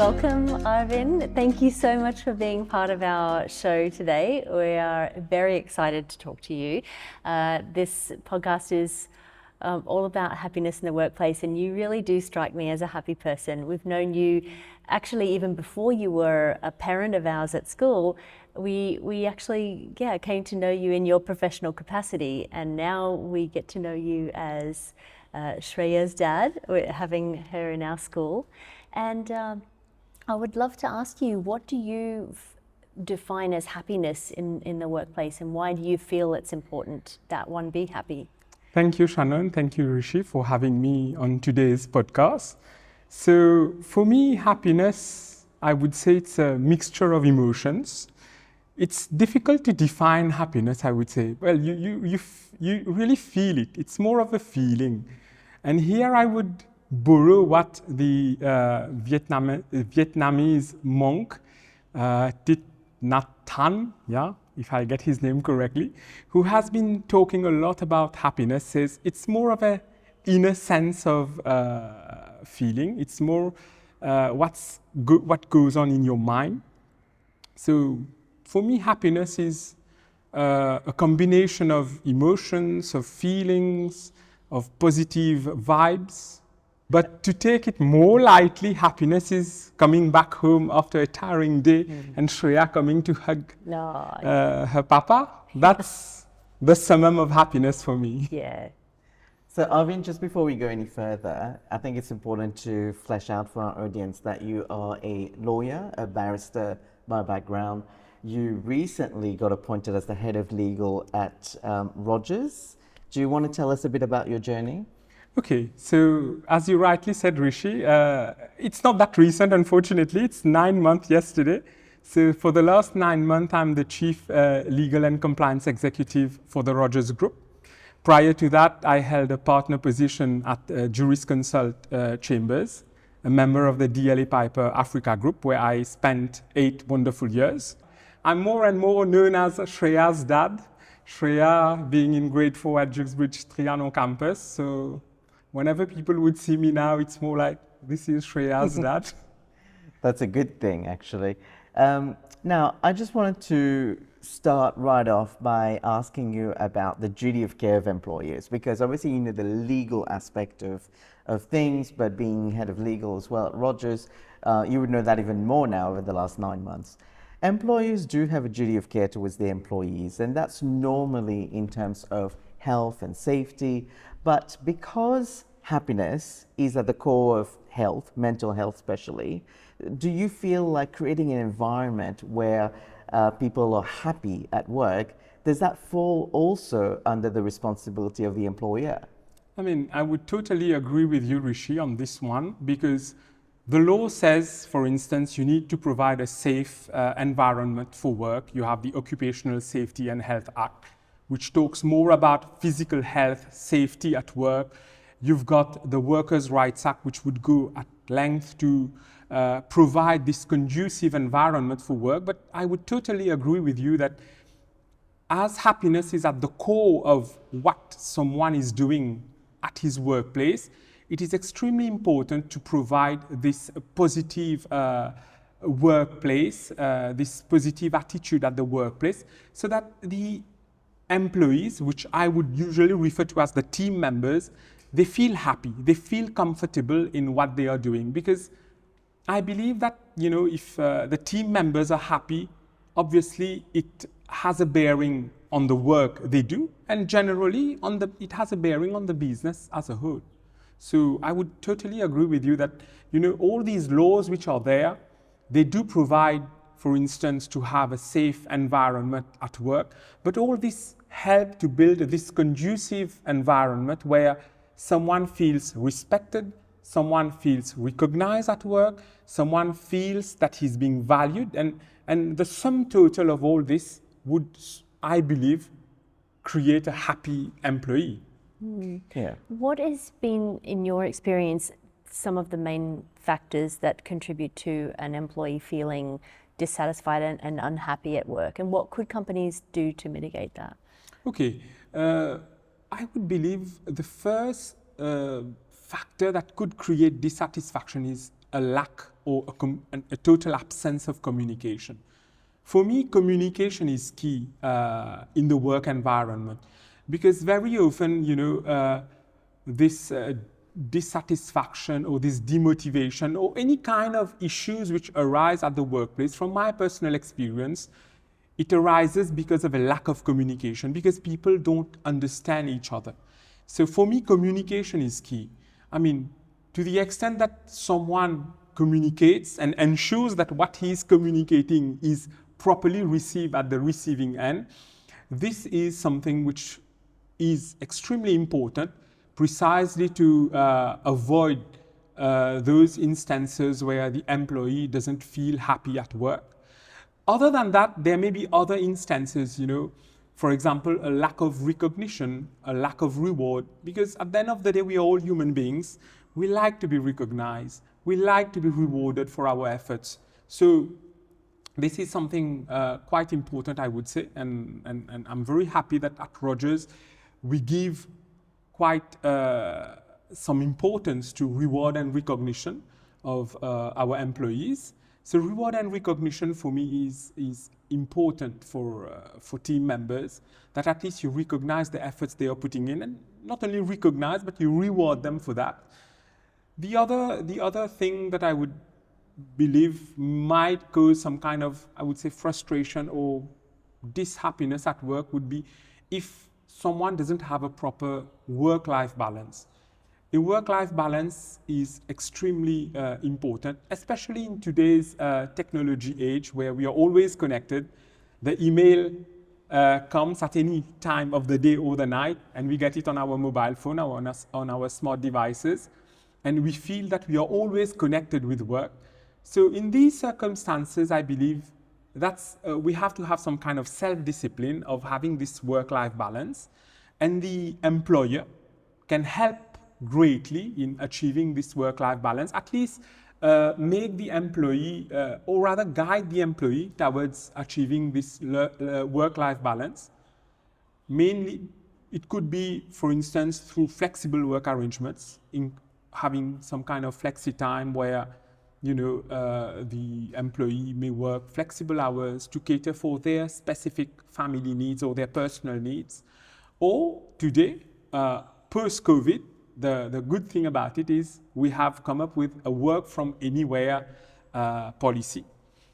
Welcome, Arvin. Thank you so much for being part of our show today. We are very excited to talk to you. This podcast is all about happiness in the workplace, and you really do strike me as a happy person. We've known you actually even before you were a parent of ours at school. We actually came to know you in your professional capacity, and now we get to know you as Shreya's dad. We're having her in our school, and I would love to ask you, what do you define as happiness in the workplace, and why do you feel it's important that one be happy? Thank you, Shannon. Thank you, Rishi, for having me on today's podcast. So for me, happiness, I would say it's a mixture of emotions. It's difficult to define happiness, I would say. Well, you really feel it. It's more of a feeling. And here I would borrow what the Vietnamese monk Thich Nhat Hanh, if I get his name correctly, who has been talking a lot about happiness, says it's more of an inner sense of feeling. It's more what goes on in your mind. So for me, happiness is a combination of emotions, of feelings, of positive vibes. But to take it more lightly, happiness is coming back home after a tiring day and Shreya coming to hug her papa. That's the summum of happiness for me. Yeah. So Arvin, just before we go any further, I think it's important to flesh out for our audience that you are a lawyer, a barrister by background. You recently got appointed as the head of legal at Rogers. Do you want to tell us a bit about your journey? Okay, so as you rightly said, Rishi, it's not that recent, unfortunately. It's 9 months yesterday. So for the last 9 months, I'm the Chief Legal and Compliance Executive for the Rogers Group. Prior to that, I held a partner position at Jurisconsult Chambers, a member of the DLA Piper Africa Group, where I spent 8 wonderful years. I'm more and more known as Shreya's dad, Shreya being in grade 4 at Dukesbridge Trianon campus. So whenever people would see me now, it's more like, this is Shreya's dad. That's a good thing, actually. Now, I just wanted to start right off by asking you about the duty of care of employers, because obviously you know the legal aspect of things, but being head of legal as well at Rogers, you would know that even more now over the last 9 months. Employers do have a duty of care towards their employees, and that's normally in terms of health and safety. But because happiness is at the core of health, mental health especially, do you feel like creating an environment where people are happy at work, does that fall also under the responsibility of the employer? I mean, I would totally agree with you, Rishi, on this one, because the law says, for instance, you need to provide a safe environment for work. You have the Occupational Safety and Health Act, which talks more about physical health, safety at work. You've got the Workers' Rights Act, which would go at length to provide this conducive environment for work. But I would totally agree with you that as happiness is at the core of what someone is doing at his workplace, it is extremely important to provide this positive workplace, this positive attitude at the workplace, so that the employees, which I would usually refer to as the team members, they feel happy, they feel comfortable in what they are doing. Because I believe that, if the team members are happy, obviously it has a bearing on the work they do, and generally it has a bearing on the business as a whole. So I would totally agree with you that, all these laws which are there, they do provide, for instance, to have a safe environment at work, but all this help to build this conducive environment where someone feels respected, someone feels recognized at work, someone feels that he's being valued, and the sum total of all this would, I believe, create a happy employee. Yeah. What has been, in your experience, some of the main factors that contribute to an employee feeling dissatisfied and unhappy at work? And what could companies do to mitigate that? Okay. I would believe the first factor that could create dissatisfaction is a lack or a total absence of communication. For me, communication is key in the work environment, because very often, this dissatisfaction or this demotivation or any kind of issues which arise at the workplace, from my personal experience, it arises because of a lack of communication, because people don't understand each other. So for me, communication is key. I mean, to the extent that someone communicates and ensures that what he is communicating is properly received at the receiving end, this is something which is extremely important, precisely to avoid those instances where the employee doesn't feel happy at work. Other than that, there may be other instances, for example, a lack of recognition, a lack of reward, because at the end of the day, we are all human beings. We like to be recognized. We like to be rewarded for our efforts. So this is something quite important, I would say, and I'm very happy that at Rogers, we give quite some importance to reward and recognition of our employees. So reward and recognition for me is important for team members, that at least you recognize the efforts they are putting in, and not only recognize, but you reward them for that. The other thing that I would believe might cause some kind of, I would say, frustration or dishappiness at work would be if someone doesn't have a proper work-life balance. A work-life balance is extremely important, especially in today's technology age where we are always connected. The email comes at any time of the day or the night, and we get it on our mobile phone or on our smart devices, and we feel that we are always connected with work. So in these circumstances, I believe that's we have to have some kind of self-discipline of having this work-life balance, and the employer can help greatly in achieving this work-life balance, at least make the employee, or rather guide the employee towards achieving this work-life balance. Mainly, it could be, for instance, through flexible work arrangements, in having some kind of flexi time where the employee may work flexible hours to cater for their specific family needs or their personal needs. Or today, post-COVID, the good thing about it is we have come up with a work from anywhere policy.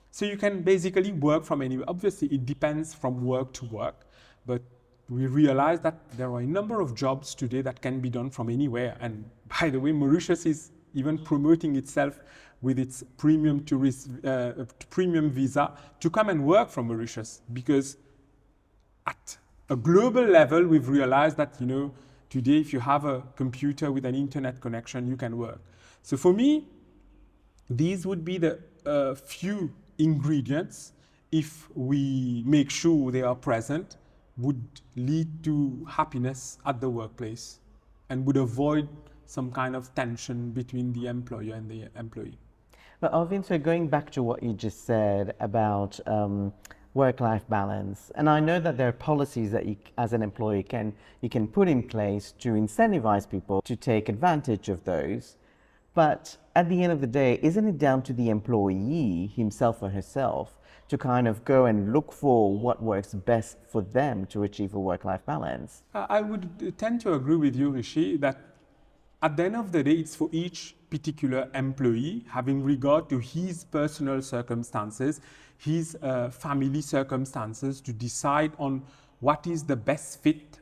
So you can basically work from anywhere. Obviously, it depends from work to work, but we realize that there are a number of jobs today that can be done from anywhere. And by the way, Mauritius is even promoting itself with its premium visa to come and work from Mauritius, because at a global level, we've realized that, today, if you have a computer with an internet connection, you can work. So for me, these would be the few ingredients, if we make sure they are present, would lead to happiness at the workplace and would avoid some kind of tension between the employer and the employee. But Arvin, so going back to what you just said about work-life balance, and I know that there are policies that you, as an employee, you can put in place to incentivize people to take advantage of those. But at the end of the day, isn't it down to the employee himself or herself to kind of go and look for what works best for them to achieve a work-life balance? I would tend to agree with you, Rishi, that at the end of the day, it's for each particular employee, having regard to his personal circumstances, his family circumstances, to decide on what is the best fit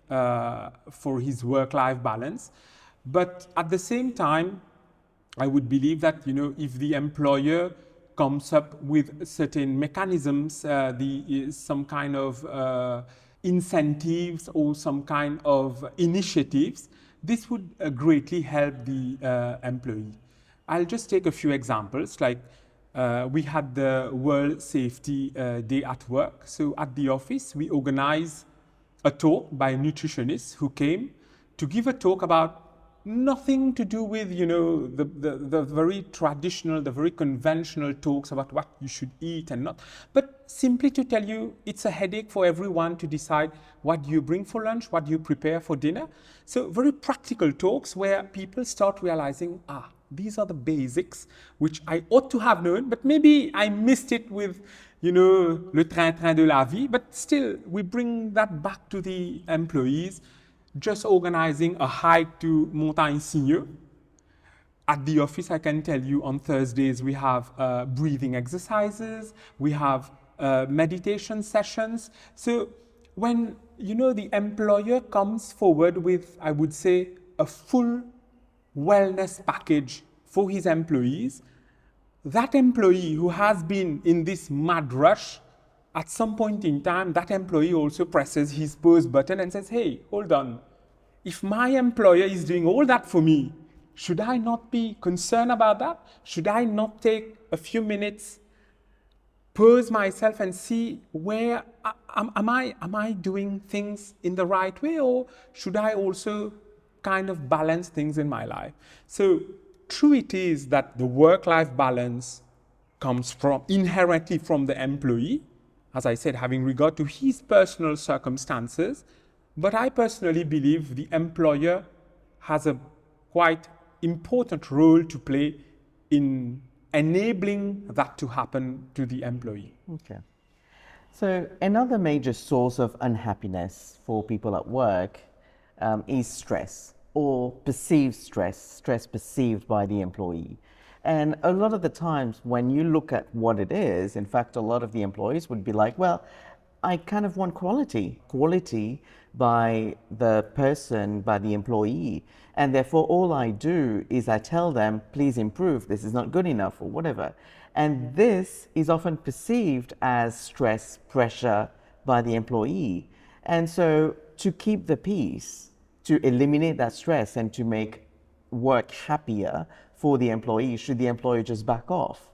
for his work-life balance. But at the same time, I would believe that, if the employer comes up with certain mechanisms, some kind of incentives or some kind of initiatives, this would greatly help the employee. I'll just take a few examples. Like we had the World Safety Day at work. So at the office, we organized a talk by a nutritionist who came to give a talk about nothing to do with, the very traditional, the very conventional talks about what you should eat and not, but simply to tell you it's a headache for everyone to decide what do you bring for lunch, what do you prepare for dinner. So very practical talks where people start realizing, these are the basics which I ought to have known, but maybe I missed it with, le train-train de la vie. But still, we bring that back to the employees, just organizing a hike to Montagne Signeux. At the office, I can tell you on Thursdays, we have breathing exercises, we have meditation sessions. So when, the employer comes forward with, I would say, a full wellness package for his employees, that employee who has been in this mad rush, at some point in time, that employee also presses his pause button and says, hey, hold on. If my employer is doing all that for me, should I not be concerned about that? Should I not take a few minutes, pause myself and see where am I doing things in the right way, or should I also kind of balance things in my life? So true it is that the work-life balance comes inherently from the employee, as I said, having regard to his personal circumstances. But I personally believe the employer has a quite important role to play in enabling that to happen to the employee. Okay. So another major source of unhappiness for people at work is stress, or perceived stress perceived by the employee. And a lot of the times when you look at what it is, in fact, a lot of the employees would be like, well, I kind of want quality by the person, by the employee. And therefore, all I do is I tell them, please improve, this is not good enough, or whatever. And this is often perceived as stress, pressure by the employee. And so to keep the peace, to eliminate that stress and to make work happier for the employee, should the employer just back off?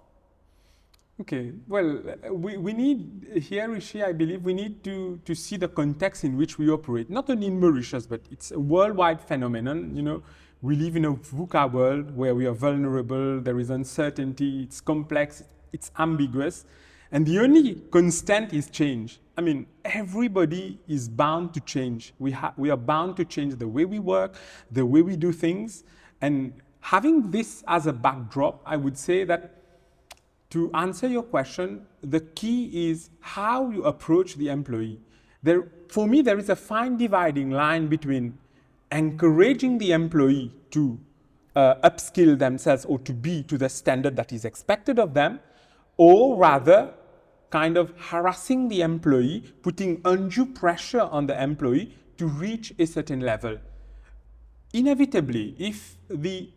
Okay, well, we need, here, Rishi, I believe we need to see the context in which we operate, not only in Mauritius, but it's a worldwide phenomenon. We live in a VUCA world where we are vulnerable, there is uncertainty, it's complex, it's ambiguous, and the only constant is change. I mean, everybody is bound to change. We are bound to change the way we work, the way we do things, and having this as a backdrop, I would say that to answer your question, the key is how you approach the employee. For me, there is a fine dividing line between encouraging the employee to upskill themselves or to be to the standard that is expected of them, or rather kind of harassing the employee, putting undue pressure on the employee to reach a certain level. Inevitably, if the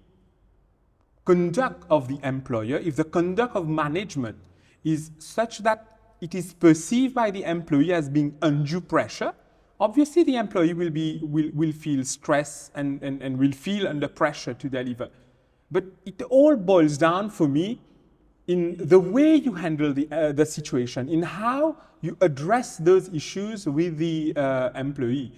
conduct of the employer, if the conduct of management is such that it is perceived by the employee as being undue pressure, obviously the employee will feel stress and will feel under pressure to deliver. But it all boils down for me in the way you handle the situation, in how you address those issues with the employee.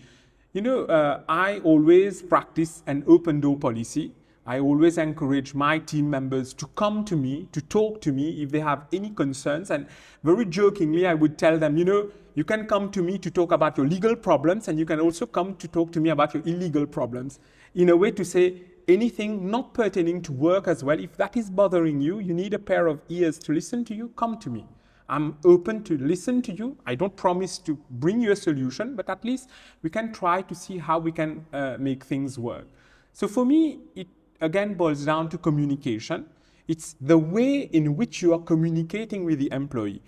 I always practice an open door policy. I always encourage my team members to come to me, to talk to me if they have any concerns. And very jokingly, I would tell them, you can come to me to talk about your legal problems, and you can also come to talk to me about your illegal problems. In a way to say anything not pertaining to work as well. If that is bothering you, you need a pair of ears to listen to you, come to me. I'm open to listen to you. I don't promise to bring you a solution, but at least we can try to see how we can make things work. So for me, it again boils down to communication. It's the way in which you are communicating with the employee.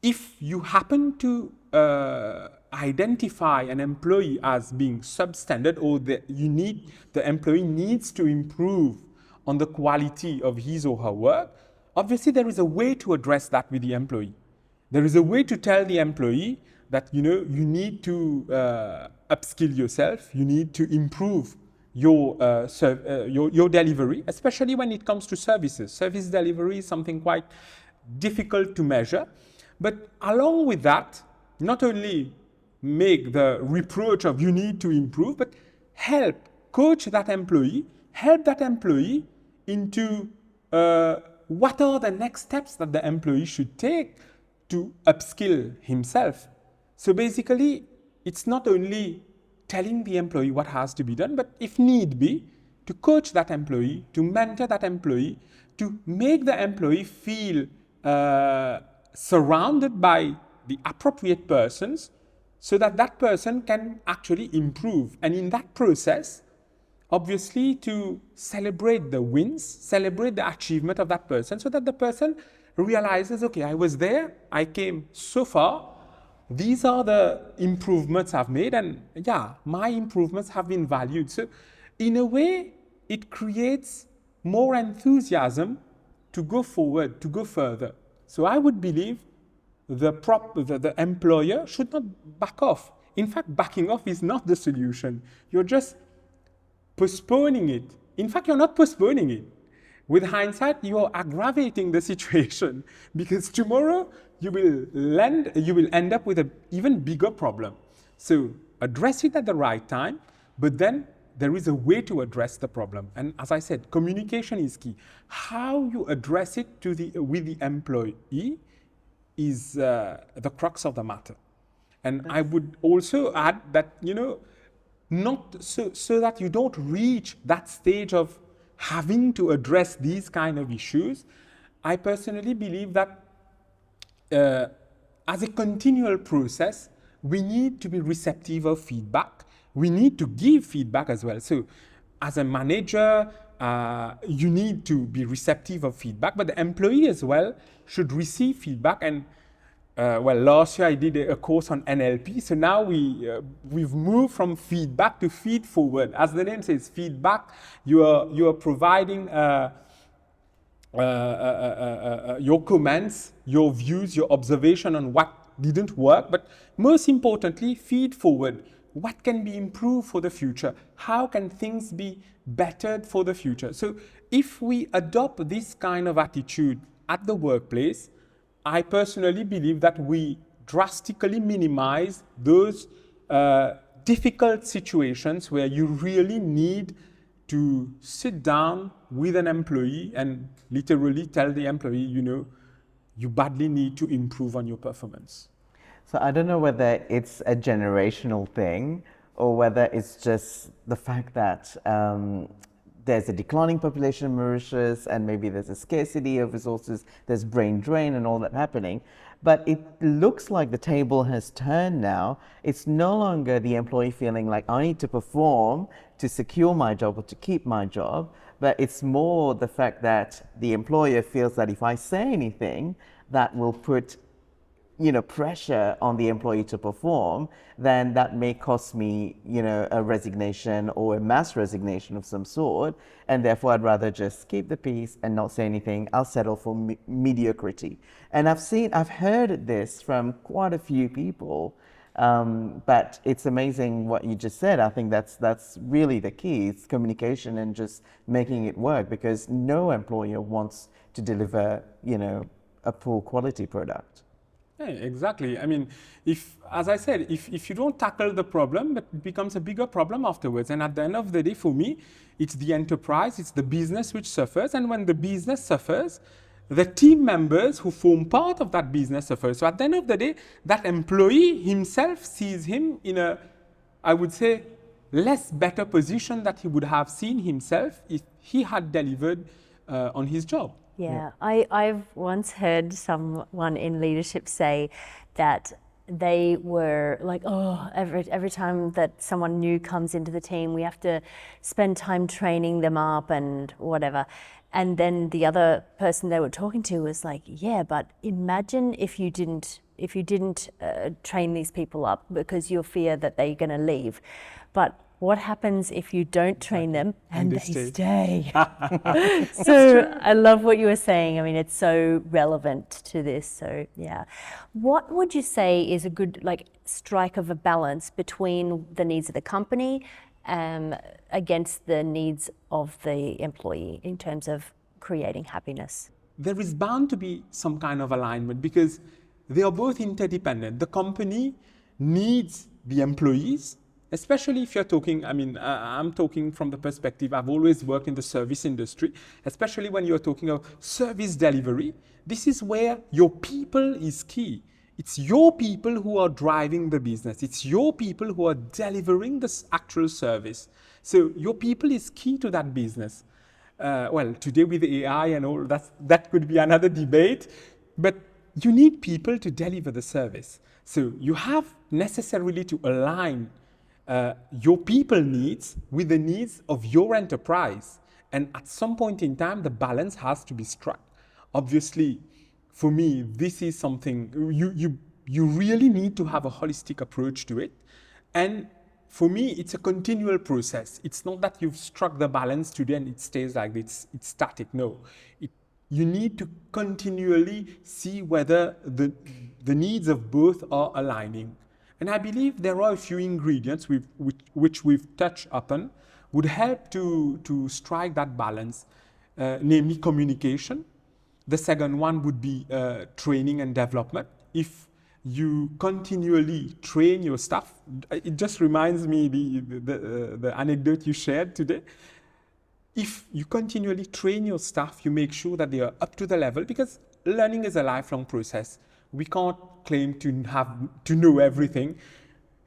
If you happen to identify an employee as being substandard, or the employee needs to improve on the quality of his or her work, obviously there is a way to address that with the employee. There is a way to tell the employee that you need to upskill yourself, you need to improve your delivery, especially when it comes to services. Service delivery is something quite difficult to measure. But along with that, not only make the reproach of you need to improve, but help coach that employee, help that employee into what are the next steps that the employee should take to upskill himself. So basically, it's not only telling the employee what has to be done, but if need be, to coach that employee, to mentor that employee, to make the employee feel surrounded by the appropriate persons so that that person can actually improve. And in that process, obviously to celebrate the wins, celebrate the achievement of that person so that the person realizes, okay, I was there, I came so far, these are the improvements I've made, and yeah, my improvements have been valued. So in a way, it creates more enthusiasm to go forward, to go further. So I would believe the employer should not back off. In fact, backing off is not the solution. You're just postponing it. In fact, you're not postponing it. With hindsight, you're aggravating the situation because tomorrow you will end up with an even bigger problem. So address it at the right time, but then there is a way to address the problem. And as I said, communication is key. How you address it with the employee is the crux of the matter. And I would also add that, not so that you don't reach that stage of having to address these kind of issues. I personally believe that as a continual process, we need to be receptive of feedback. We need to give feedback as well. So as a manager, you need to be receptive of feedback, but the employee as well should receive feedback. And last year I did a course on NLP. So now we've moved from feedback to feed forward. As the name says, feedback, you are providing your comments, your views, your observation on what didn't work, but most importantly, feed forward. What can be improved for the future? How can things be bettered for the future? So if we adopt this kind of attitude at the workplace, I personally believe that we drastically minimize those difficult situations where you really need to sit down with an employee and literally tell the employee, you badly need to improve on your performance. So I don't know whether it's a generational thing or whether it's just the fact that there's a declining population in Mauritius and maybe there's a scarcity of resources, there's brain drain and all that happening. But it looks like the table has turned now. It's no longer the employee feeling like I need to perform to secure my job or to keep my job, but it's more the fact that the employer feels that if I say anything that will put pressure on the employee to perform, then that may cost me, a resignation or a mass resignation of some sort. And therefore, I'd rather just keep the peace and not say anything. I'll settle for mediocrity. And I've heard this from quite a few people. But it's amazing what you just said. I think that's really the key. It's communication and just making it work, because no employer wants to deliver, a poor quality product. Yeah, exactly. I mean, as I said, if you don't tackle the problem, it becomes a bigger problem afterwards. And at the end of the day, for me, it's the enterprise, it's the business which suffers. And when the business suffers, the team members who form part of that business suffer. So at the end of the day, that employee himself sees him in a, I would say, less better position that he would have seen himself if he had delivered on his job. Yeah, I've once heard someone in leadership say that they were like, oh, every time that someone new comes into the team, we have to spend time training them up and whatever. And then the other person they were talking to was like, yeah, but imagine if you didn't train these people up because you fear that they're going to leave. But what happens if you don't train them and they stay? So I love what you were saying. I mean, it's so relevant to this. So yeah. What would you say is a good strike of a balance between the needs of the company against the needs of the employee in terms of creating happiness? There is bound to be some kind of alignment because they are both interdependent. The company needs the employees, especially if you're talking, I'm talking from the perspective, I've always worked in the service industry, especially when you're talking of service delivery. This is where your people is key. It's your people who are driving the business. It's your people who are delivering this actual service. So your people is key to that business. Well, today with AI and all, that could be another debate, but you need people to deliver the service. So you have necessarily to align your people needs with the needs of your enterprise. And at some point in time, the balance has to be struck. Obviously, for me, this is something you really need to have a holistic approach to it. And for me, it's a continual process. It's not that you've struck the balance today and it stays like this, it's static. No, you need to continually see whether the needs of both are aligning. And I believe there are a few ingredients which we've touched upon would help to strike that balance, namely communication. The second one would be training and development. If you continually train your staff, it just reminds me the anecdote you shared today. If you continually train your staff, you make sure that they are up to the level, because learning is a lifelong process. We can't claim to know everything.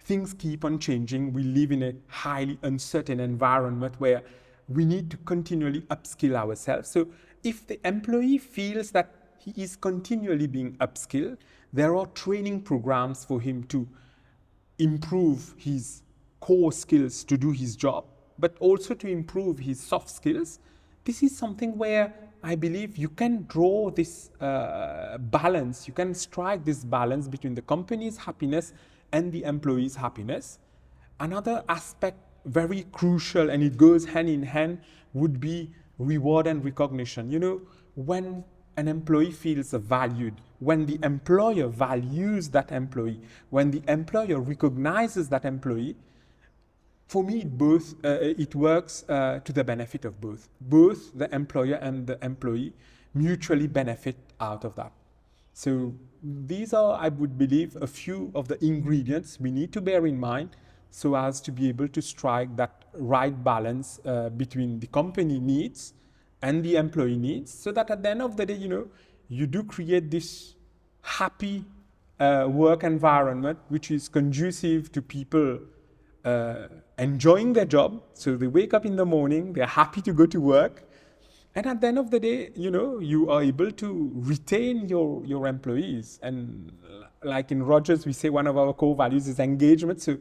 Things keep on changing. We live in a highly uncertain environment where we need to continually upskill ourselves. So if the employee feels that he is continually being upskilled, there are training programs for him to improve his core skills to do his job, but also to improve his soft skills. This is something where I believe you can draw this balance, you can strike this balance between the company's happiness and the employee's happiness. Another aspect, very crucial, and it goes hand in hand, would be reward and recognition. You know, when an employee feels valued, when the employer values that employee, when the employer recognizes that employee, for me, it works to the benefit of both. Both the employer and the employee mutually benefit out of that. So these are, I would believe, a few of the ingredients we need to bear in mind so as to be able to strike that right balance between the company needs and the employee needs, so that at the end of the day, you do create this happy work environment which is conducive to people enjoying their job. So they wake up in the morning, they're happy to go to work. And at the end of the day, you are able to retain your employees. And like in Rogers, we say one of our core values is engagement. So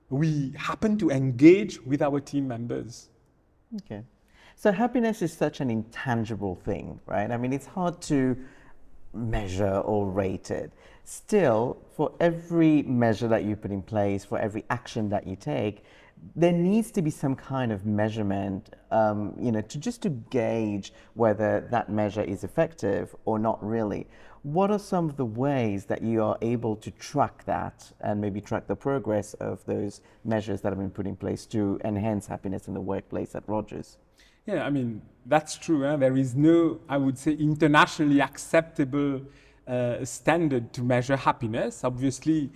we happen to engage with our team members. Okay. So happiness is such an intangible thing, right? I mean, it's hard to measure or rate it. Still, for every measure that you put in place, for every action that you take, there needs to be some kind of measurement, to gauge whether that measure is effective or not really. What are some of the ways that you are able to track that and maybe track the progress of those measures that have been put in place to enhance happiness in the workplace at Rogers? Yeah, I mean, that's true. There is no, I would say, internationally acceptable standard to measure happiness. Obviously,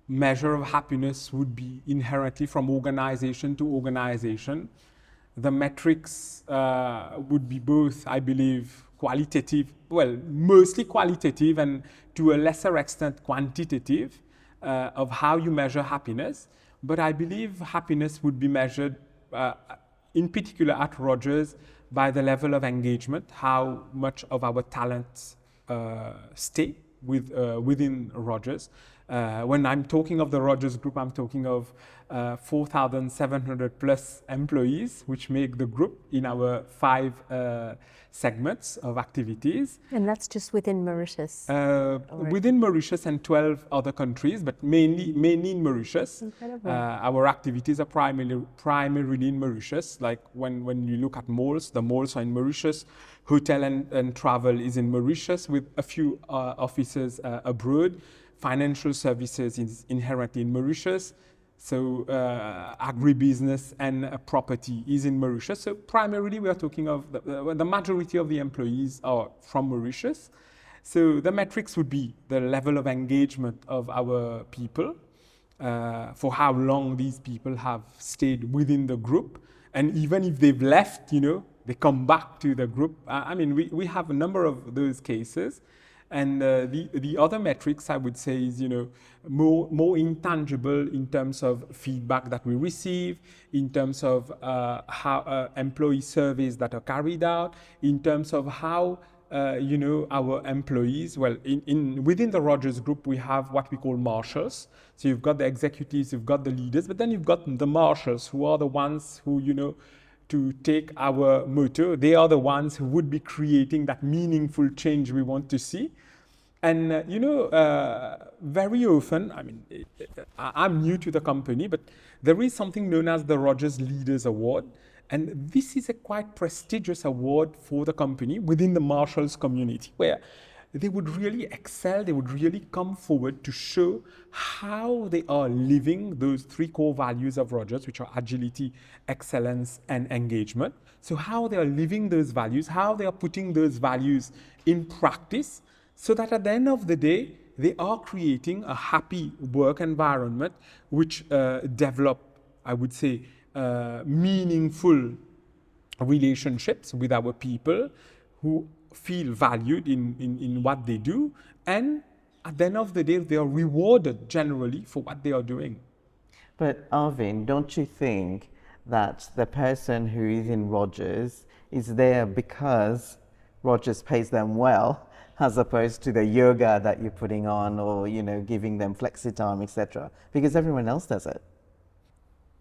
measure of happiness would be inherently from organization to organization. The metrics would be both, I believe, qualitative, well, mostly qualitative and to a lesser extent quantitative of how you measure happiness. But I believe happiness would be measured in particular at Rogers by the level of engagement, how much of our talents stay within Rogers. When I'm talking of the Rogers Group, I'm talking of 4,700 plus employees, which make the group in our 5 segments of activities. And that's just within Mauritius? Within Mauritius and 12 other countries, but mainly in Mauritius. Incredible. Our activities are primarily in Mauritius. Like when you look at malls, the malls are in Mauritius. Hotel and travel is in Mauritius with a few offices abroad. Financial services is inherently in Mauritius. So agribusiness and property is in Mauritius. So primarily we are talking of the majority of the employees are from Mauritius. So the metrics would be the level of engagement of our people, for how long these people have stayed within the group. And even if they've left, they come back to the group. I mean, we have a number of those cases. And the other metrics I would say is, more intangible in terms of feedback that we receive, in terms of how employee surveys that are carried out, in terms of how our employees, within the Rogers Group, we have what we call marshals. So you've got the executives, you've got the leaders, but then you've got the marshals, who are the ones who, to take our motto, they are the ones who would be creating that meaningful change we want to see. And, very often, I'm new to the company, but there is something known as the Rogers Leaders Award. And this is a quite prestigious award for the company within the marshals community, where they would really excel, they would really come forward to show how they are living those 3 core values of Rogers, which are agility, excellence, and engagement. So how they are living those values, how they are putting those values in practice, so that at the end of the day, they are creating a happy work environment which develop, I would say, meaningful relationships with our people who feel valued in what they do, and at the end of the day they are rewarded generally for what they are doing. But Arvin, don't you think that the person who is in Rogers is there because Rogers pays them well, as opposed to the yoga that you're putting on, or giving them flexi time, etc., because everyone else does it?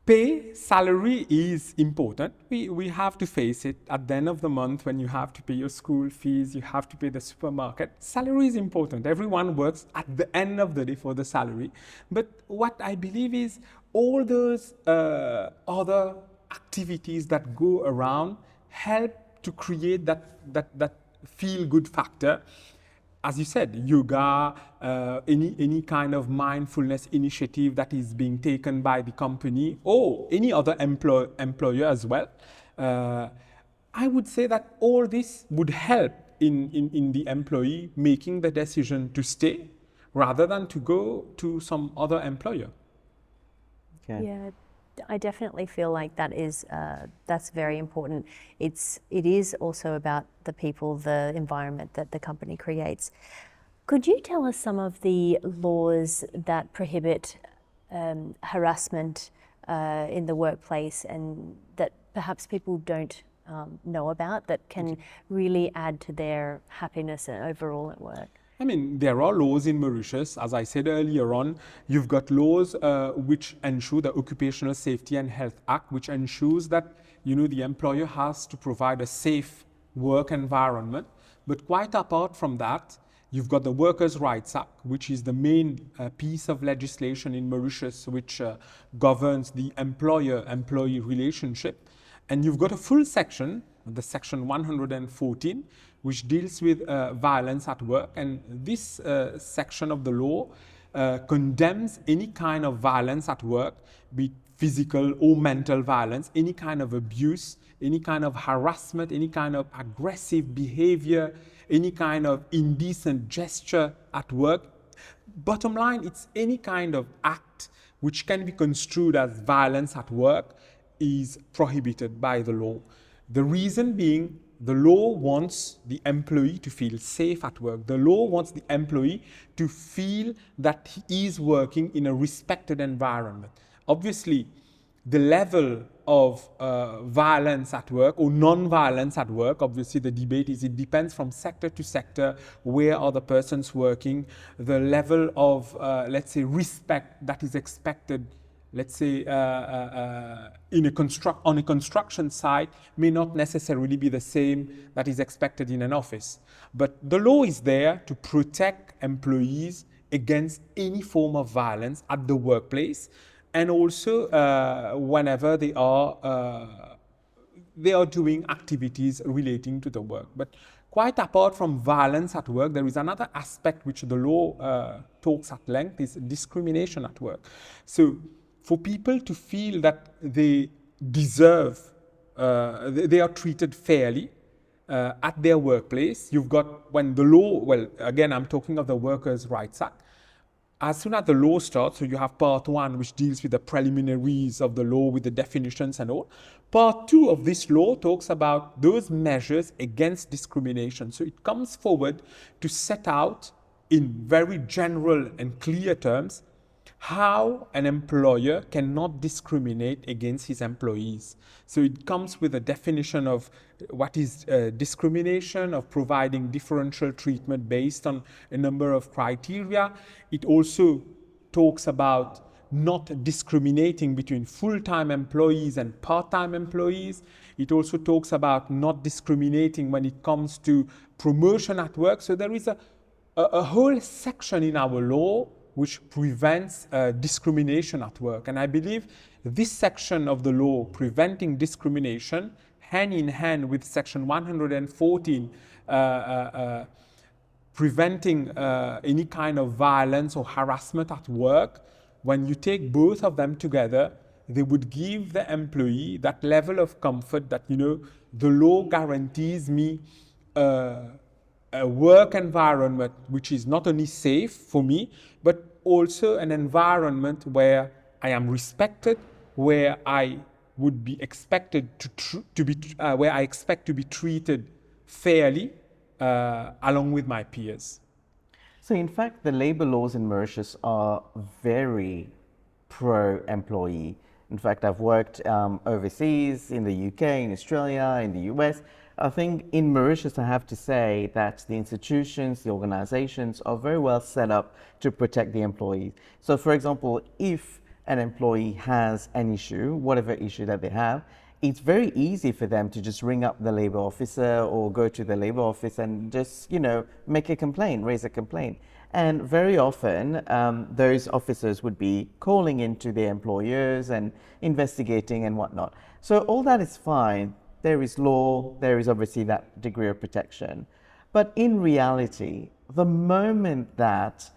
Pay, salary is important. We have to face it. At the end of the month, when you have to pay your school fees, you have to pay the supermarket, salary is important. Everyone works at the end of the day for the salary. But what I believe is all those other activities that go around help to create that feel-good factor. As you said, yoga, any kind of mindfulness initiative that is being taken by the company or any other employer as well. I would say that all this would help in the employee making the decision to stay rather than to go to some other employer. Okay. Yeah, I definitely feel like that is that's very important. It is also about the people, the environment that the company creates. Could you tell us some of the laws that prohibit harassment in the workplace, and that perhaps people don't know about, that can really add to their happiness and overall at work? There are laws in Mauritius. As I said earlier on, you've got laws which ensure the Occupational Safety and Health Act, which ensures that the employer has to provide a safe work environment. But quite apart from that, you've got the Workers' Rights Act, which is the main piece of legislation in Mauritius which governs the employer-employee relationship. And you've got a full section, the section 114, which deals with violence at work. And this section of the law condemns any kind of violence at work, be it physical or mental violence, any kind of abuse, any kind of harassment, any kind of aggressive behavior, any kind of indecent gesture at work. Bottom line, it's any kind of act which can be construed as violence at work is prohibited by the law. The reason being, the law wants the employee to feel safe at work. The law wants the employee to feel that he is working in a respected environment. Obviously, the level of violence at work or non-violence at work, obviously the debate is, it depends from sector to sector, where are the persons working, the level of, let's say, respect that is expected, let's say, on a construction site may not necessarily be the same that is expected in an office. But the law is there to protect employees against any form of violence at the workplace, and also whenever they are doing activities relating to the work. But quite apart from violence at work, there is another aspect which the law talks at length, is discrimination at work. So for people to feel that they deserve, they are treated fairly at their workplace, you've got, when the law, well, again, I'm talking of the Workers' Rights Act, as soon as the law starts, so you have part 1, which deals with the preliminaries of the law with the definitions and all. Part 2 of this law talks about those measures against discrimination. So it comes forward to set out in very general and clear terms how an employer cannot discriminate against his employees. So it comes with a definition of what is discrimination, of providing differential treatment based on a number of criteria. It also talks about not discriminating between full-time employees and part-time employees. It also talks about not discriminating when it comes to promotion at work. So there is a whole section in our law which prevents discrimination at work. And I believe this section of the law preventing discrimination, hand in hand with section 114, preventing any kind of violence or harassment at work, when you take both of them together, they would give the employee that level of comfort that, the law guarantees me a work environment which is not only safe for me, but also an environment where I am respected, where I would be expected where I expect to be treated fairly along with my peers. So in fact, the labor laws in Mauritius are very pro-employee. In fact, I've worked overseas, in the UK, in Australia, in the US. I think in Mauritius, I have to say that the institutions, the organizations are very well set up to protect the employees. So for example, if an employee has an issue, whatever issue that they have, it's very easy for them to just ring up the labor officer or go to the labor office and just, make a complaint, raise a complaint. And very often, those officers would be calling into their employers and investigating and whatnot. So all that is fine. There is law, there is obviously that degree of protection. But in reality, the moment that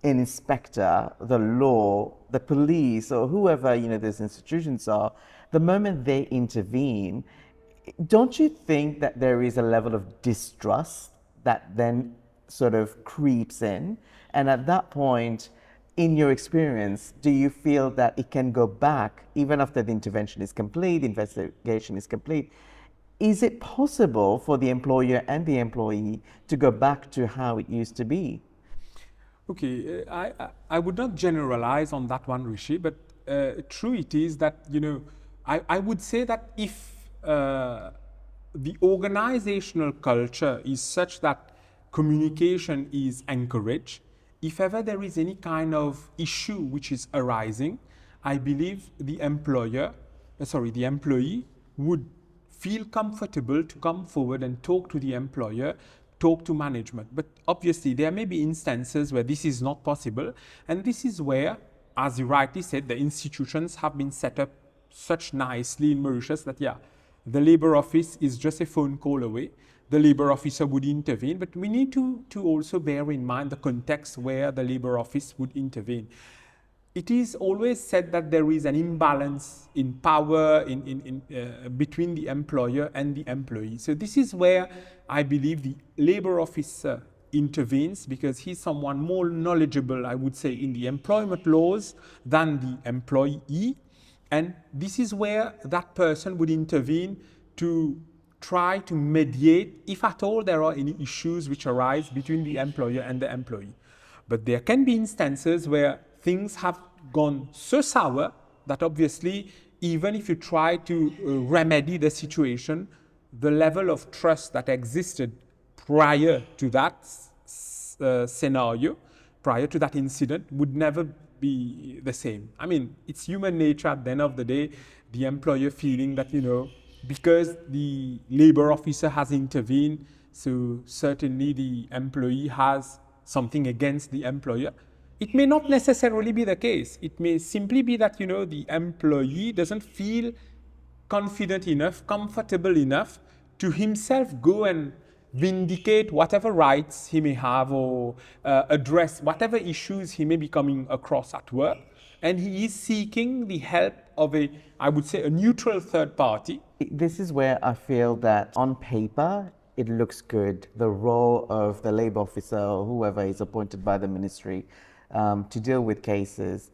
an inspector, the law, the police, or whoever those institutions are, the moment they intervene, don't you think that there is a level of distrust that then sort of creeps in? And at that point, in your experience, do you feel that it can go back even after the intervention is complete, investigation is complete? Is it possible for the employer and the employee to go back to how it used to be? Okay, I would not generalize on that one, Rishi, but true it is that, I would say that if the organizational culture is such that communication is encouraged, if ever there is any kind of issue which is arising, I believe the employee would feel comfortable to come forward and talk to the employer, talk to management. But obviously there may be instances where this is not possible, and this is where, as you rightly said, the institutions have been set up such nicely in Mauritius that the labor office is just a phone call away. The labor officer would intervene, but we need to also bear in mind the context where the labor office would intervene. It is always said that there is an imbalance in power between the employer and the employee. So this is where I believe the labor officer intervenes, because he's someone more knowledgeable, I would say, in the employment laws than the employee. And this is where that person would intervene to try to mediate, if at all there are any issues which arise between the employer and the employee. But there can be instances where things have gone so sour that obviously, even if you try to remedy the situation, the level of trust that existed prior to that scenario, prior to that incident, would never be the same. I mean, it's human nature at the end of the day, the employer feeling that, because the labor officer has intervened, so certainly the employee has something against the employer. It may not necessarily be the case. It may simply be that, the employee doesn't feel confident enough, comfortable enough to himself go and vindicate whatever rights he may have, or address whatever issues he may be coming across at work. And he is seeking the help of a neutral third party. This is where I feel that on paper, it looks good. The role of the labor officer or whoever is appointed by the ministry to deal with cases,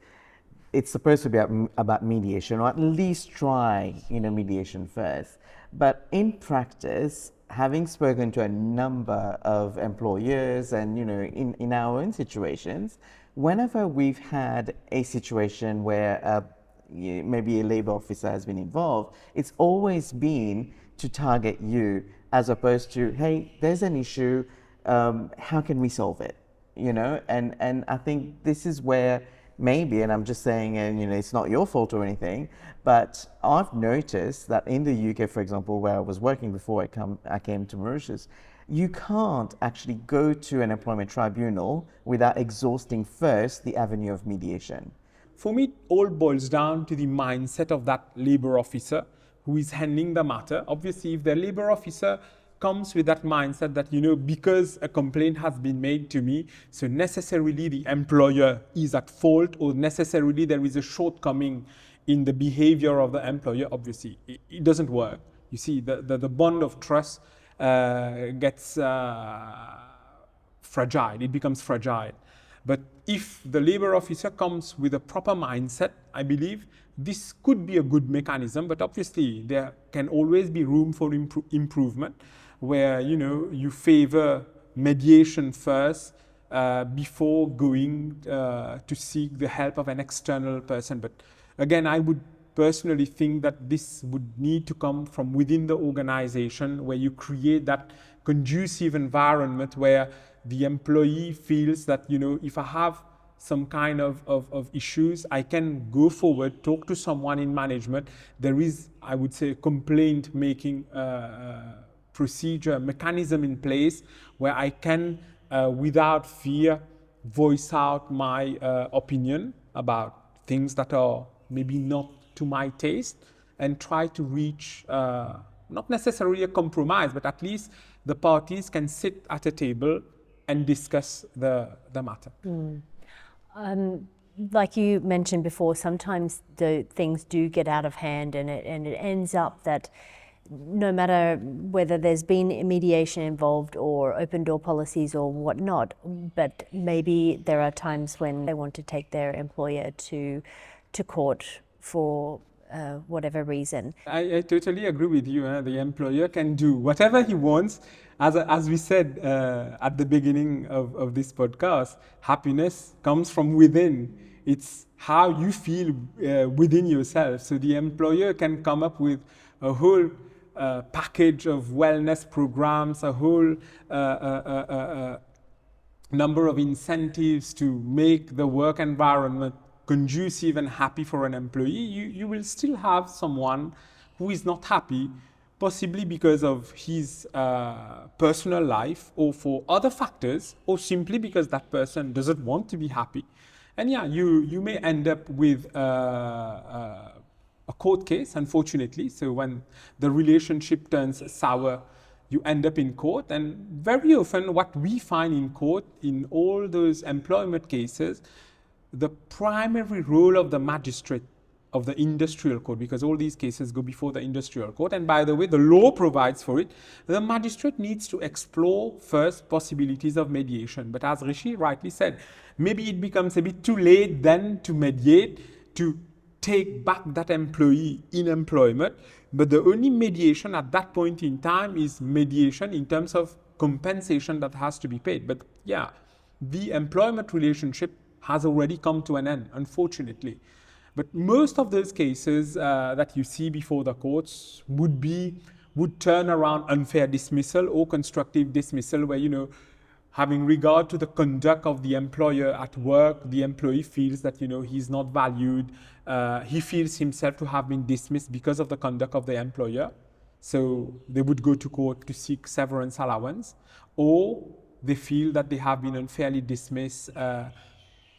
it's supposed to be about mediation, or at least try mediation first. But in practice, having spoken to a number of employers and in our own situations, whenever we've had a situation where maybe a labor officer has been involved, it's always been to target you, as opposed to, hey, there's an issue, how can we solve it? And I think this is where maybe, and I'm just saying, and it's not your fault or anything, but I've noticed that in the UK, for example, where I was working before I came to Mauritius, you can't actually go to an employment tribunal without exhausting first the avenue of mediation. For me, it all boils down to the mindset of that labor officer who is handling the matter. Obviously, if the labor officer comes with that mindset that, because a complaint has been made to me, so necessarily the employer is at fault, or necessarily there is a shortcoming in the behavior of the employer, obviously, it doesn't work. You see, the bond of trust gets fragile, it becomes fragile. But if the labor officer comes with a proper mindset, I believe this could be a good mechanism, but obviously there can always be room for improvement, where you favor mediation first before going to seek the help of an external person. But again, I would personally think that this would need to come from within the organization, where you create that conducive environment where the employee feels that, if I have some kind of issues, I can go forward, talk to someone in management. There is, I would say, complaint making procedure, mechanism in place where I can, without fear, voice out my opinion about things that are maybe not to my taste, and try to reach not necessarily a compromise, but at least the parties can sit at a table and discuss the matter. Like you mentioned before, sometimes the things do get out of hand, and it ends up that no matter whether there's been mediation involved or open door policies or whatnot, but maybe there are times when they want to take their employer to court for whatever reason. I totally agree with you. The employer can do whatever he wants. As we said at the beginning of this podcast, happiness comes from within. It's how you feel within yourself. So the employer can come up with a whole package of wellness programs, a whole number of incentives to make the work environment conducive and happy for an employee. You will still have someone who is not happy, possibly because of his personal life or for other factors, or simply because that person doesn't want to be happy. And yeah, you may end up with a court case, unfortunately. So when the relationship turns sour, you end up in court. And very often what we find in court, in all those employment cases, the primary role of the magistrate of the industrial court, because all these cases go before the industrial court, and by the way, the law provides for it, the magistrate needs to explore first possibilities of mediation. But as Rishi rightly said, maybe it becomes a bit too late then to mediate, to take back that employee in employment. But the only mediation at that point in time is mediation in terms of compensation that has to be paid. But yeah, the employment relationship has already come to an end, unfortunately. But most of those cases that you see before the courts would turn around unfair dismissal or constructive dismissal, where, having regard to the conduct of the employer at work, the employee feels that, he's not valued. He feels himself to have been dismissed because of the conduct of the employer. So they would go to court to seek severance allowance, or they feel that they have been unfairly dismissed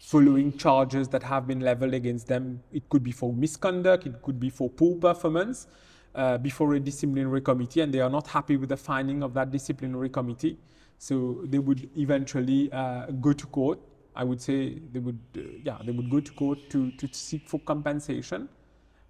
following charges that have been leveled against them. It could be for misconduct, it could be for poor performance before a disciplinary committee, and they are not happy with the finding of that disciplinary committee. So they would eventually go to court. I would say they would go to court to seek for compensation.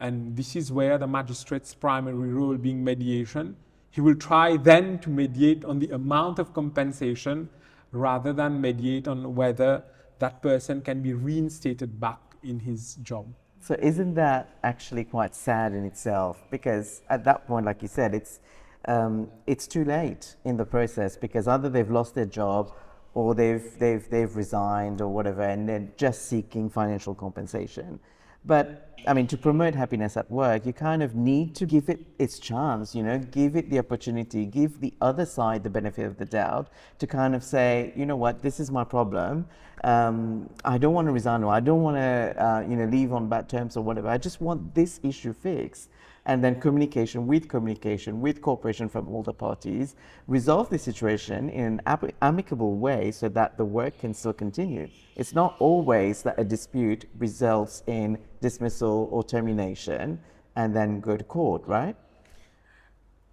And this is where the magistrate's primary role being mediation, he will try then to mediate on the amount of compensation rather than mediate on whether that person can be reinstated back in his job. So isn't that actually quite sad in itself? Because at that point, like you said, it's too late in the process, because either they've lost their job or they've resigned or whatever, and they're just seeking financial compensation. But I mean, to promote happiness at work, you kind of need to give it its chance, give it the opportunity, give the other side the benefit of the doubt to kind of say, you know what, this is my problem. I don't want to resign, or I don't want to, leave on bad terms or whatever. I just want this issue fixed. And then communication with cooperation from all the parties, resolve the situation in an amicable way so that the work can still continue. It's not always that a dispute results in dismissal or termination and then go to court, right?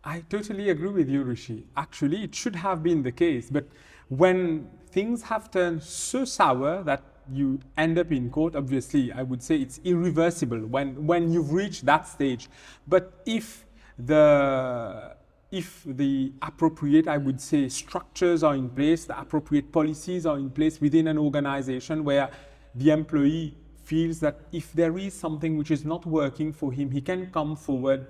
I totally agree with you, Rishi. Actually, it should have been the case, but when things have turned so sour that you end up in court, obviously, I would say it's irreversible when you've reached that stage. But if the appropriate, I would say, structures are in place, the appropriate policies are in place within an organization where the employee feels that if there is something which is not working for him, he can come forward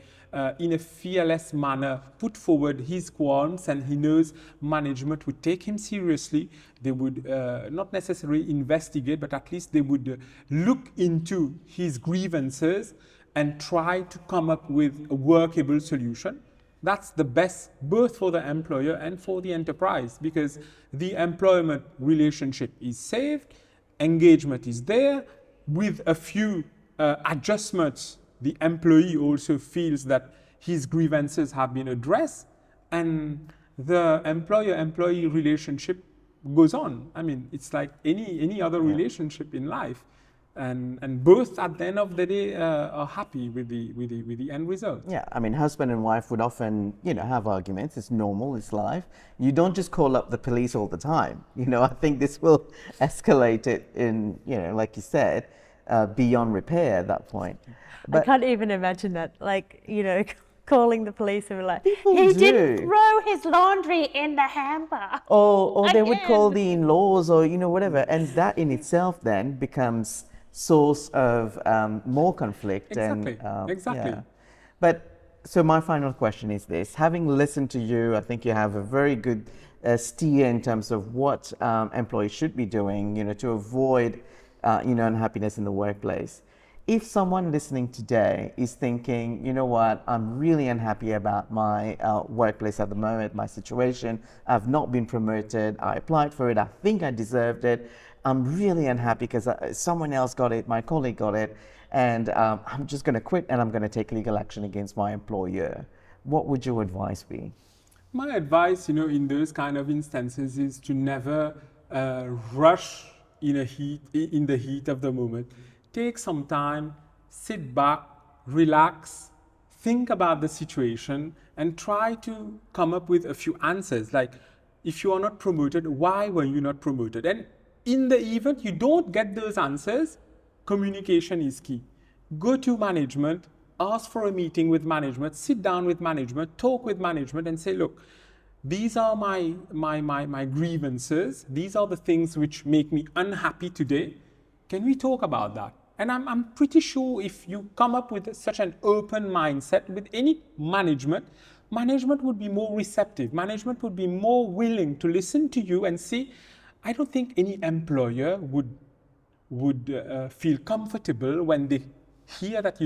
in a fearless manner, put forward his qualms, and he knows management would take him seriously. They would not necessarily investigate, but at least they would look into his grievances and try to come up with a workable solution. That's the best both for the employer and for the enterprise, because the employment relationship is saved, engagement is there. With a few adjustments, the employee also feels that his grievances have been addressed, and the employer-employee relationship goes on. I mean, it's like any other relationship in life, and both at the end of the day are happy with the end result. Yeah, I mean, husband and wife would often, have arguments. It's normal, it's life. You don't just call up the police all the time. I think this will escalate it in, like you said, beyond repair at that point. But I can't even imagine that, calling the police and be like, he do. didn't throw his laundry in the hamper. Or they would call the in-laws or, whatever. And that in itself then becomes source of more conflict. Exactly. Yeah. But so my final question is this: having listened to you, I think you have a very good steer in terms of what employees should be doing, to avoid, unhappiness in the workplace. If someone listening today is thinking, you know what, I'm really unhappy about my workplace at the moment, my situation, I've not been promoted, I applied for it, I think I deserved it, I'm really unhappy because someone else got it, my colleague got it, and I'm just going to quit and I'm going to take legal action against my employer. What would your advice be? My advice, in those kind of instances is to never rush in the heat of the moment. Take some time, sit back, relax, think about the situation, and try to come up with a few answers. Like, if you are not promoted, why were you not promoted? And in the event you don't get those answers, communication is key. Go to management, ask for a meeting with management, sit down with management, talk with management, and say, look, these are my grievances. These are the things which make me unhappy today. Can we talk about that? And I'm pretty sure if you come up with such an open mindset with any management would be more receptive. Management would be more willing to listen to you and see. I don't think any employer would feel comfortable when they hear that,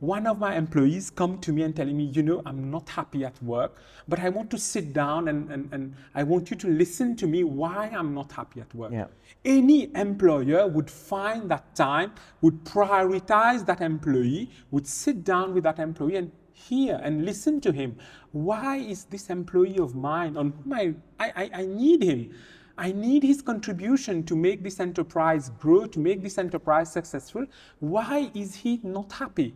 one of my employees come to me and telling me, I'm not happy at work, but I want to sit down and I want you to listen to me why I'm not happy at work. Yeah. Any employer would find that time, would prioritize that employee, would sit down with that employee and hear and listen to him. Why is this employee of mine on whom I need him? I need his contribution to make this enterprise grow, to make this enterprise successful. Why is he not happy?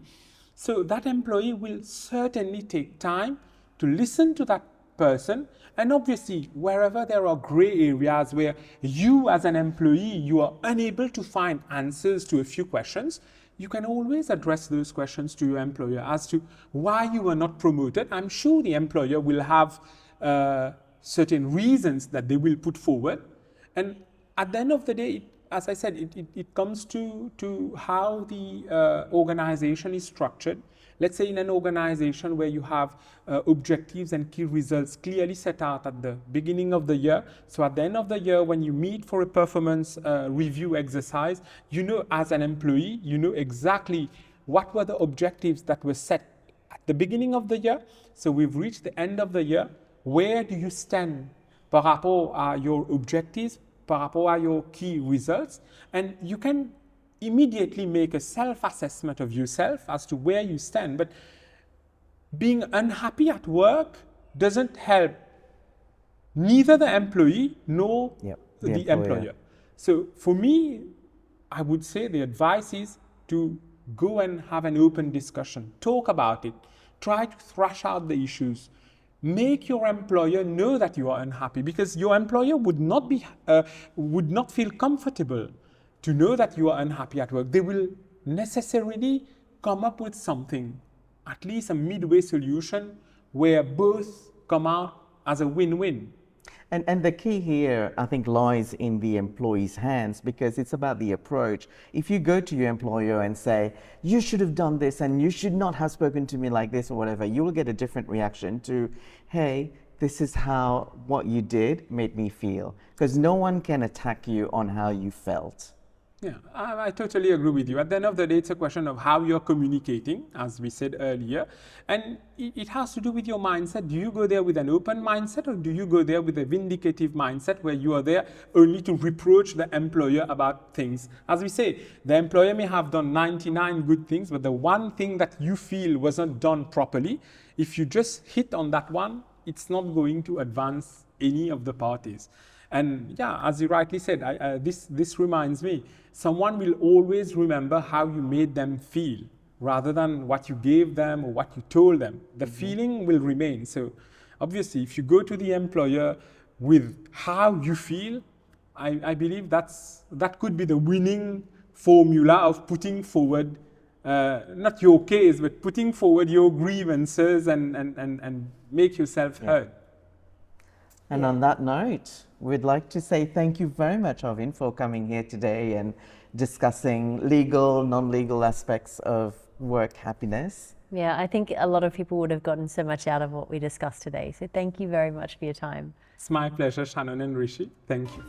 So that employee will certainly take time to listen to that person. And obviously, wherever there are gray areas where you as an employee, you are unable to find answers to a few questions, you can always address those questions to your employer as to why you were not promoted. I'm sure the employer will have certain reasons that they will put forward. And at the end of the day, as I said, it comes to how the organization is structured. Let's say in an organization where you have objectives and key results clearly set out at the beginning of the year. So at the end of the year, when you meet for a performance review exercise, you know, as an employee, you know exactly what were the objectives that were set at the beginning of the year. So we've reached the end of the year. Where do you stand par rapport à your objectives, par rapport à your key results? And you can immediately make a self-assessment of yourself as to where you stand. But being unhappy at work doesn't help neither the employee nor the employer. So for me, I would say the advice is to go and have an open discussion, talk about it, try to thrash out the issues. Make your employer know that you are unhappy, because your employer would not feel comfortable to know that you are unhappy at work. They will necessarily come up with something, at least a midway solution where both come out as a win-win. And the key here, I think, lies in the employee's hands, because it's about the approach. If you go to your employer and say, you should have done this and you should not have spoken to me like this or whatever, you will get a different reaction to, hey, this is how what you did made me feel. Because no one can attack you on how you felt. Yeah, I totally agree with you. At the end of the day, it's a question of how you're communicating, as we said earlier. And it has to do with your mindset. Do you go there with an open mindset, or do you go there with a vindicative mindset where you are there only to reproach the employer about things? As we say, the employer may have done 99 good things, but the one thing that you feel was not done properly, if you just hit on that one, it's not going to advance any of the parties. And yeah, as you rightly said, this reminds me, someone will always remember how you made them feel rather than what you gave them or what you told them. The feeling will remain. So obviously, if you go to the employer with how you feel, I believe that could be the winning formula of putting forward, not your case, but putting forward your grievances and make yourself heard. And on that note, we'd like to say thank you very much, Arvin, for coming here today and discussing legal, non-legal aspects of work happiness. Yeah, I think a lot of people would have gotten so much out of what we discussed today. So thank you very much for your time. It's my pleasure, Shannon and Rishi. Thank you.